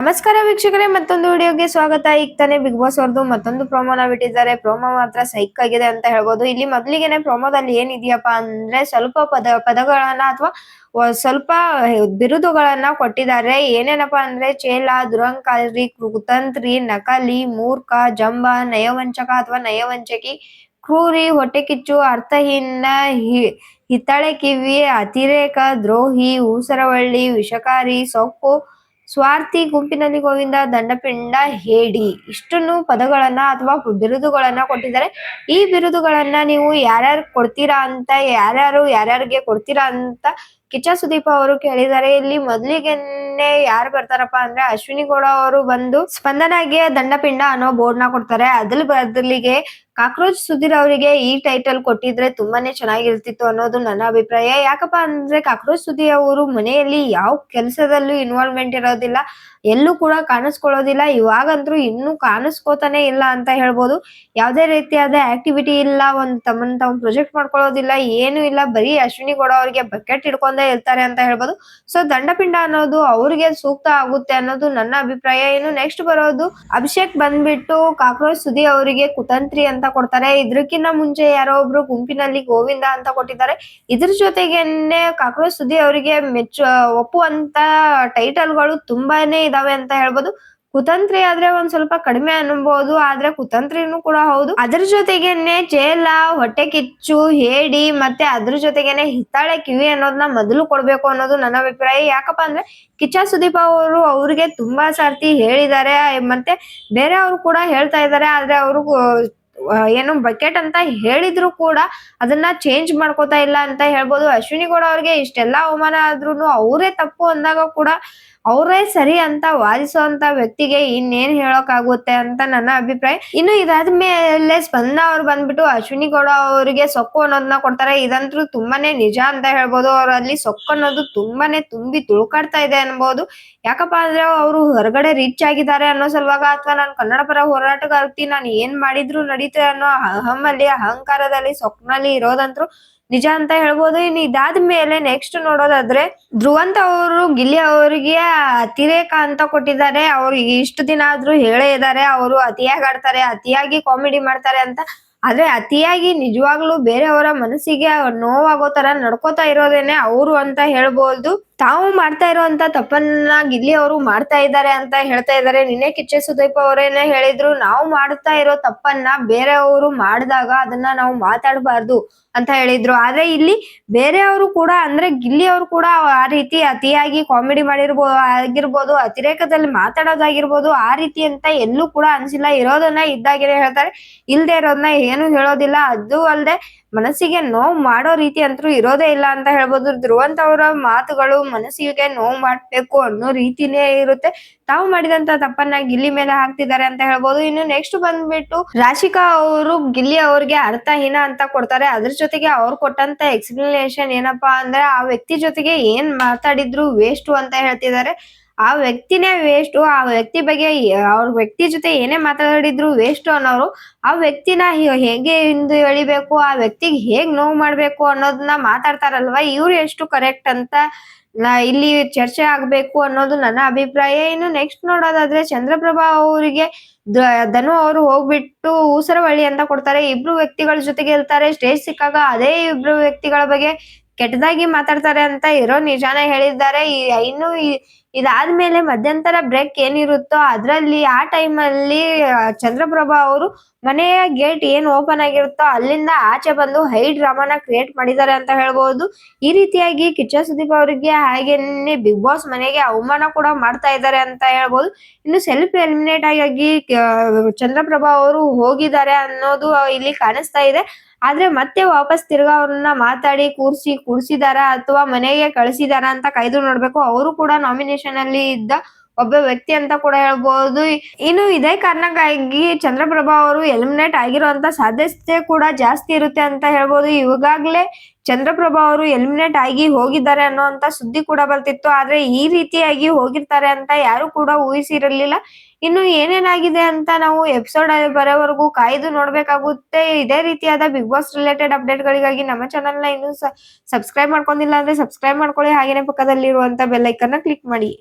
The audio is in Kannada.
ನಮಸ್ಕಾರ ವೀಕ್ಷಕರೇ, ಮತ್ತೊಂದು ವಿಡಿಯೋಗೆ ಸ್ವಾಗತ. ಈಗ ತಾನೇ ಬಿಗ್ ಬಾಸ್ ಅವ್ರದ್ದು ಮತ್ತೊಂದು ಪ್ರೋಮೋನ ಬಿಟ್ಟಿದ್ದಾರೆ. ಪ್ರೋಮೋ ಮಾತ್ರ ಸೈಕ್ ಆಗಿದೆ ಅಂತ ಹೇಳ್ಬೋದು. ಇಲ್ಲಿ ಮೊದ್ಲಿಗೆನೆ ಪ್ರೋಮೋದಲ್ಲಿ ಏನಿದೆಯಪ್ಪ ಅಂದ್ರೆ ಸ್ವಲ್ಪ ಪದಗಳನ್ನ ಅಥವಾ ಸ್ವಲ್ಪ ಬಿರುದುಗಳನ್ನ ಕೊಟ್ಟಿದ್ದಾರೆ. ಏನೇನಪ್ಪ ಅಂದ್ರೆ ಚೇಲ, ದುರಂಕಾರಿ, ಕುತಂತ್ರಿ, ನಕಲಿ, ಮೂರ್ಖ, ಜಂಬ, ನಯವಂಚಕ ಅಥವಾ ನಯವಂಚಕಿ, ಕ್ರೂರಿ, ಹೊಟ್ಟೆಕಿಚ್ಚು, ಅರ್ಥಹೀನ, ಹಿತ್ತಾಳೆ ಕಿವಿ, ಅತಿರೇಕ, ದ್ರೋಹಿ, ಊಸರವಳ್ಳಿ, ವಿಷಕಾರಿ, ಸೊಕ್ಕು, ಸ್ವಾರ್ಥಿ, ಗುಂಪಿನಲ್ಲಿ ಗೋವಿಂದ, ದಂಡಪಿಂಡ, ಹೇಡಿ, ಇಷ್ಟನ್ನು ಪದಗಳನ್ನ ಅಥವಾ ಬಿರುದುಗಳನ್ನ ಕೊಟ್ಟಿದ್ದಾರೆ. ಈ ಬಿರುದುಗಳನ್ನ ನೀವು ಯಾರ್ಯಾರು ಕೊಡ್ತೀರಾ ಅಂತ ಯಾರ್ಯಾರಿಗೆ ಕೊಡ್ತೀರಾ ಅಂತ ಕಿಚ್ಚ ಸುದೀಪ್ ಅವರು ಕೇಳಿದ್ದಾರೆ. ಇಲ್ಲಿ ಮೊದ್ಲಿಗೆನೆ ಯಾರು ಬರ್ತಾರಪ್ಪ ಅಂದ್ರೆ ಅಶ್ವಿನಿ ಗೌಡ ಅವರು ಬಂದು ಸ್ಪಂದನಾಗೆ ದಂಡಪಿಂಡ ಅನ್ನೋ ಬೋರ್ಡ್ ನ ಕೊಡ್ತಾರೆ. ಅದ್ರ ಬದಲಿಗೆ ಕಾಕ್ರೋಚ್ ಸುಧೀರ್ ಅವರಿಗೆ ಈ ಟೈಟಲ್ ಕೊಟ್ಟಿದ್ರೆ ತುಂಬಾನೇ ಚೆನ್ನಾಗಿರ್ತಿತ್ತು ಅನ್ನೋದು ನನ್ನ ಅಭಿಪ್ರಾಯ. ಯಾಕಪ್ಪ ಅಂದ್ರೆ ಕಾಕ್ರೋಚ್ ಸುಧೀರ್ ಅವರು ಮನೆಯಲ್ಲಿ ಯಾವ ಕೆಲಸದಲ್ಲೂ ಇನ್ವಾಲ್ವ್ಮೆಂಟ್ ಇರೋದಿಲ್ಲ, ಎಲ್ಲೂ ಕೂಡ ಕಾಣಿಸ್ಕೊಳ್ಳೋದಿಲ್ಲ. ಇವಾಗಂತೂ ಇನ್ನೂ ಕಾಣಿಸ್ಕೋತಾನೆ ಇಲ್ಲ ಅಂತ ಹೇಳ್ಬೋದು. ಯಾವುದೇ ರೀತಿಯಾದ ಆಕ್ಟಿವಿಟಿ ಇಲ್ಲ, ಒಂದ್ ತಮ್ಮನ್ ತಾವು ಪ್ರೊಜೆಕ್ಟ್ ಮಾಡ್ಕೊಳ್ಳೋದಿಲ್ಲ, ಏನು ಇಲ್ಲ. ಬರೀ ಅಶ್ವಿನಿ ಗೌಡ ಅವರಿಗೆ ಬಕೆಟ್ ಹಿಡ್ಕೊಂಡೇ ಇರ್ತಾರೆ ಅಂತ ಹೇಳ್ಬೋದು. ಸೊ ದಂಡಪಿಂಡ ಅನ್ನೋದು ಅವ್ರಿಗೆ ಸೂಕ್ತ ಆಗುತ್ತೆ ಅನ್ನೋದು ನನ್ನ ಅಭಿಪ್ರಾಯ. ಇನ್ನು ನೆಕ್ಸ್ಟ್ ಬರೋದು ಅಭಿಷೇಕ್ ಬಂದ್ಬಿಟ್ಟು ಕಾಕ್ರೋಚ್ ಸುದಿ ಅವರಿಗೆ ಕುತಂತ್ರಿ ಅಂತ ಕೊಡ್ತಾರೆ. ಇದಕ್ಕಿಂತ ಮುಂಚೆ ಯಾರೋ ಒಬ್ರು ಗುಂಪಿನಲ್ಲಿ ಗೋವಿಂದ ಅಂತ ಕೊಟ್ಟಿದ್ದಾರೆ. ಇದ್ರ ಜೊತೆಗೇನೆ ಕಾಕ್ರೋಚ್ ಸುದಿ ಅವರಿಗೆ ಒಪ್ಪುವಂತ ಟೈಟಲ್ಗಳು ತುಂಬಾನೇ ಇದಾವೆ ಅಂತ ಹೇಳ್ಬೋದು. ಕುತಂತ್ರಿ ಆದ್ರೆ ಒಂದ್ ಸ್ವಲ್ಪ ಕಡಿಮೆ ಅನ್ಬಹುದು, ಆದ್ರೆ ಕುತಂತ್ರಿನೂ ಕೂಡ ಹೌದು. ಅದ್ರ ಜೊತೆಗೇನೆ ಚೇಲ, ಹೊಟ್ಟೆ ಕಿಚ್ಚು, ಹೇಡಿ, ಮತ್ತೆ ಅದ್ರ ಜೊತೆಗೇನೆ ಹಿತ್ತಾಳೆ ಕಿವಿ ಅನ್ನೋದನ್ನ ಮೊದಲು ಕೊಡ್ಬೇಕು ಅನ್ನೋದು ನನ್ನ ಅಭಿಪ್ರಾಯ. ಯಾಕಪ್ಪ ಅಂದ್ರೆ ಕಿಚ್ಚ ಸುದೀಪ್ ಅವರು ಅವ್ರಿಗೆ ತುಂಬಾ ಸರ್ತಿ ಹೇಳಿದ್ದಾರೆ, ಮತ್ತೆ ಬೇರೆ ಅವ್ರು ಕೂಡ ಹೇಳ್ತಾ ಇದ್ದಾರೆ. ಆದ್ರೆ ಅವರು ಏನು ಬಕೆಟ್ ಅಂತ ಹೇಳಿದ್ರು ಕೂಡ ಅದನ್ನ ಚೇಂಜ್ ಮಾಡ್ಕೋತಾ ಇಲ್ಲ ಅಂತ ಹೇಳ್ಬೋದು. ಅಶ್ವಿನಿ ಗೌಡ ಅವ್ರಿಗೆ ಇಷ್ಟೆಲ್ಲಾ ಅವಮಾನ ಆದ್ರೂನು ಅವರೇ ತಪ್ಪು ಅಂದಾಗ ಕೂಡ ಅವರೇ ಸರಿ ಅಂತ ವಾದಿಸುವಂತ ವ್ಯಕ್ತಿಗೆ ಇನ್ನೇನ್ ಹೇಳೋಕಾಗುತ್ತೆ ಅಂತ ನನ್ನ ಅಭಿಪ್ರಾಯ. ಇನ್ನು ಇದಾದ್ಮೇಲೆ ಸ್ಪಂದನ ಅವ್ರು ಬಂದ್ಬಿಟ್ಟು ಅಶ್ವಿನಿ ಗೌಡ ಅವರಿಗೆ ಸೊಕ್ಕು ಅನ್ನೋದನ್ನ ಕೊಡ್ತಾರೆ. ಇದಂತೂ ತುಂಬಾನೇ ನಿಜ ಅಂತ ಹೇಳ್ಬೋದು. ಅವರಲ್ಲಿ ಸೊಕ್ಕು ಅನ್ನೋದು ತುಂಬಾನೇ ತುಂಬಿ ತುಳುಕಾಡ್ತಾ ಇದೆ ಅನ್ಬೋದು. ಯಾಕಪ್ಪ ಅಂದ್ರೆ ಅವರು ಹೊರಗಡೆ ರೀಚ್ ಆಗಿದ್ದಾರೆ ಅನ್ನೋ ಸಲುವಾಗ, ಅಥವಾ ನಾನು ಕನ್ನಡ ಪರ ಹೋರಾಟಗಾರ್ತಿ, ನಾನು ಏನ್ ಮಾಡಿದ್ರು ನಡೀತದೆ ಅನ್ನೋ ಅಹಂಕಾರದಲ್ಲಿ ಸೊಕ್ನಲ್ಲಿ ಇರೋದಂತ್ರು ನಿಜ ಅಂತ ಹೇಳ್ಬೋದು. ಇನ್ನು ಇದಾದ್ಮೇಲೆ ನೆಕ್ಸ್ಟ್ ನೋಡೋದಾದ್ರೆ ಧ್ರುವಂತ್ ಅವರು ಗಿಲ್ಲಿ ಅವರಿಗೆ ಅತಿರೇಕ ಅಂತ ಕೊಟ್ಟಿದ್ದಾರೆ. ಅವ್ರು ಇಷ್ಟು ದಿನ ಆದ್ರೂ ಹೇಳೇ ಇದ್ದಾರೆ ಅವರು ಅತಿಯಾಗಿ ಆಡ್ತಾರೆ, ಅತಿಯಾಗಿ ಕಾಮಿಡಿ ಮಾಡ್ತಾರೆ ಅಂತ. ಆದ್ರೆ ಅತಿಯಾಗಿ ನಿಜವಾಗ್ಲೂ ಬೇರೆಯವರ ಮನಸ್ಸಿಗೆ ನೋವಾಗೋ ತರ ನಡ್ಕೋತಾ ಇರೋದೇನೆ ಅವರು ಅಂತ ಹೇಳ್ಬೋದು. ತಾವು ಮಾಡ್ತಾ ಇರುವಂತ ತಪ್ಪನ್ನ ಗಿಲ್ಲಿ ಅವರು ಮಾಡ್ತಾ ಇದ್ದಾರೆ ಅಂತ ಹೇಳ್ತಾ ಇದ್ದಾರೆ. ನಿನ್ನೆ ಕಿಚ್ಚ ಸುದೀಪ್ ಅವರೇನೆ ಹೇಳಿದ್ರು, ನಾವು ಮಾಡ್ತಾ ಇರೋ ತಪ್ಪನ್ನ ಬೇರೆಯವರು ಮಾಡಿದಾಗ ಅದನ್ನ ನಾವು ಮಾತಾಡಬಾರ್ದು ಅಂತ ಹೇಳಿದ್ರು. ಆದ್ರೆ ಇಲ್ಲಿ ಬೇರೆಯವರು ಕೂಡ ಅಂದ್ರೆ ಗಿಲ್ಲಿ ಅವರು ಕೂಡ ಆ ರೀತಿ ಅತಿಯಾಗಿ ಕಾಮಿಡಿ ಆಗಿರ್ಬೋದು, ಅತಿರೇಕದಲ್ಲಿ ಮಾತಾಡೋದಾಗಿರ್ಬೋದು, ಆ ರೀತಿ ಅಂತ ಎಲ್ಲೂ ಕೂಡ ಅನ್ಸಿಲ್ಲ. ಇರೋದನ್ನ ಇದ್ದಾಗೇನೆ ಹೇಳ್ತಾರೆ, ಇಲ್ದೇ ಇರೋದನ್ನ ಏನು ಹೇಳೋದಿಲ್ಲ. ಅದು ಅಲ್ಲದೆ ಮನಸ್ಸಿಗೆ ನೋವು ಮಾಡೋ ರೀತಿ ಅಂತೂ ಇರೋದೇ ಇಲ್ಲ ಅಂತ ಹೇಳ್ಬೋದು. ಧ್ರುವಂತ್ ಅವರ ಮಾತುಗಳು ಮನಸ್ಸಿಗೆ ನೋವು ಮಾಡ್ಬೇಕು ಅನ್ನೋ ರೀತಿನೇ ಇರುತ್ತೆ. ತಾವು ಮಾಡಿದಂತ ತಪ್ಪನ್ನ ಗಿಲ್ಲಿ ಮೇಲೆ ಹಾಕ್ತಿದ್ದಾರೆ ಅಂತ ಹೇಳ್ಬೋದು. ಇನ್ನು ನೆಕ್ಸ್ಟ್ ಬಂದ್ಬಿಟ್ಟು ರಾಶಿಕಾ ಅವರು ಗಿಲ್ಲಿ ಅವ್ರಿಗೆ ಅರ್ಥಹೀನ ಅಂತ ಕೊಡ್ತಾರೆ. ಅದ್ರ ಜೊತೆಗೆ ಅವ್ರು ಕೊಟ್ಟಂತ ಎಕ್ಸ್ಪ್ಲನೇಷನ್ ಏನಪ್ಪಾ ಅಂದ್ರೆ ಆ ವ್ಯಕ್ತಿ ಜೊತೆಗೆ ಏನ್ ಮಾತಾಡಿದ್ರು ವೇಸ್ಟ್ ಅಂತ ಹೇಳ್ತಿದ್ದಾರೆ. ಆ ವ್ಯಕ್ತಿನೇ ವೇಸ್ಟ್, ಆ ವ್ಯಕ್ತಿ ಬಗ್ಗೆ ಅವ್ರ ವ್ಯಕ್ತಿ ಜೊತೆ ಏನೇ ಮಾತಾಡಿದ್ರು ವೇಸ್ಟ್ ಅನ್ನೋರು ಆ ವ್ಯಕ್ತಿನ ಹೇಗೆ ಹಿಂದೆ ಎಳಿಬೇಕು, ಆ ವ್ಯಕ್ತಿಗೆ ಹೇಗ್ ನೋವು ಮಾಡ್ಬೇಕು ಅನ್ನೋದನ್ನ ಮಾತಾಡ್ತಾರಲ್ವಾ, ಇವ್ರು ಎಷ್ಟು ಕರೆಕ್ಟ್ ಅಂತ ಇಲ್ಲಿ ಚರ್ಚೆ ಆಗ್ಬೇಕು ಅನ್ನೋದು ನನ್ನ ಅಭಿಪ್ರಾಯ. ಇನ್ನು ನೆಕ್ಸ್ಟ್ ನೋಡೋದಾದ್ರೆ ಚಂದ್ರಪ್ರಭಾ ಅವರಿಗೆ ಧನು ಅವರು ಹೋಗ್ಬಿಟ್ಟು ಊಸರವಳ್ಳಿ ಅಂತ ಕೊಡ್ತಾರೆ. ಇಬ್ರು ವ್ಯಕ್ತಿಗಳ ಜೊತೆಗೆ ಇರ್ತಾರೆ. ಸ್ಟೇಜ್ ಸಿಕ್ಕಾಗ ಅದೇ ಇಬ್ರು ವ್ಯಕ್ತಿಗಳ ಬಗ್ಗೆ ಕೆಟ್ಟದಾಗಿ ಮಾತಾಡ್ತಾರೆ ಅಂತ ಇರೋ ನಿಜಾನ ಹೇಳಿದ್ದಾರೆ. ಇನ್ನು ಇದಾದ್ಮೇಲೆ ಮಧ್ಯಂತರ ಬ್ರೇಕ್ ಏನಿರುತ್ತೋ ಅದ್ರಲ್ಲಿ ಆ ಟೈಮ್ ಅಲ್ಲಿ ಚಂದ್ರಪ್ರಭಾ ಅವರು ಮನೆಯ ಗೇಟ್ ಏನ್ ಓಪನ್ ಆಗಿರುತ್ತೋ ಅಲ್ಲಿಂದ ಆಚೆ ಬಂದು ಹೈ ಡ್ರಾಮಾನ ಕ್ರಿಯೇಟ್ ಮಾಡಿದ್ದಾರೆ ಅಂತ ಹೇಳ್ಬೋದು. ಈ ರೀತಿಯಾಗಿ ಕಿಚ್ಚ ಸುದೀಪ್ ಅವರಿಗೆ ಹಾಗೇನೆ ಬಿಗ್ ಬಾಸ್ ಮನೆಗೆ ಅವಮಾನ ಕೂಡ ಮಾಡ್ತಾ ಇದ್ದಾರೆ ಅಂತ ಹೇಳ್ಬೋದು. ಇನ್ನು ಸೆಲ್ಫ್ ಎಲಿಮಿನೇಟ್ ಆಗಿ ಚಂದ್ರಪ್ರಭಾ ಅವರು ಹೋಗಿದ್ದಾರೆ ಅನ್ನೋದು ಇಲ್ಲಿ ಕಾಣಿಸ್ತಾ ಇದೆ. ಆದ್ರೆ ಮತ್ತೆ ವಾಪಸ್ ತಿರ್ಗಾ ಅವ್ರನ್ನ ಮಾತಾಡಿ ಕೂರ್ಸಿದಾರ ಅಥವಾ ಮನೆಗೆ ಕಳಿಸಿದಾರ ಅಂತ ಕಾಯ್ದು ನೋಡ್ಬೇಕು. ಅವರು ಕೂಡ ನಾಮಿನೇಷನ್ ಅಲ್ಲಿ ಇದ್ದ ಒಬ್ಬ ವ್ಯಕ್ತಿ ಅಂತ ಕೂಡ ಹೇಳ್ಬೋದು. ಇನ್ನು ಇದೇ ಕಾರಣಕ್ಕಾಗಿ ಚಂದ್ರಪ್ರಭಾ ಅವರು ಎಲಿಮಿನೇಟ್ ಆಗಿರುವಂತ ಸಾಧ್ಯತೆ ಕೂಡ ಜಾಸ್ತಿ ಇರುತ್ತೆ ಅಂತ ಹೇಳ್ಬೋದು. ಇವಾಗ್ಲೇ ಚಂದ್ರಪ್ರಭಾ ಅವರು ಎಲಿಮಿನೇಟ್ ಆಗಿ ಹೋಗಿದ್ದಾರೆ ಅನ್ನೋಂತ ಸುದ್ದಿ ಕೂಡ ಬರ್ತಿತ್ತು. ಆದ್ರೆ ಈ ರೀತಿಯಾಗಿ ಹೋಗಿರ್ತಾರೆ ಅಂತ ಯಾರು ಕೂಡ ಊಹಿಸಿರಲಿಲ್ಲ. ಇನ್ನು ಏನೇನಾಗಿದೆ ಅಂತ ನಾವು ಎಪಿಸೋಡ್ ಬರೋವರೆಗೂ ಕಾಯ್ದು ನೋಡ್ಬೇಕಾಗುತ್ತೆ. ಇದೇ ರೀತಿಯಾದ ಬಿಗ್ ಬಾಸ್ ರಿಲೇಟೆಡ್ ಅಪ್ಡೇಟ್ ಗಳಿಗಾಗಿ ನಮ್ಮ ಚಾನೆಲ್ ನ ಇನ್ನೂ ಸಬ್ಸ್ಕ್ರೈಬ್ ಮಾಡ್ಕೊಂಡಿಲ್ಲ ಅಂದ್ರೆ ಸಬ್ಸ್ಕ್ರೈಬ್ ಮಾಡ್ಕೊಳ್ಳಿ. ಹಾಗೇನೆ ಪಕ್ಕದಲ್ಲಿರುವಂತ ಬೆಲ್ ಐಕನ್ ನ ಕ್ಲಿಕ್ ಮಾಡಿ.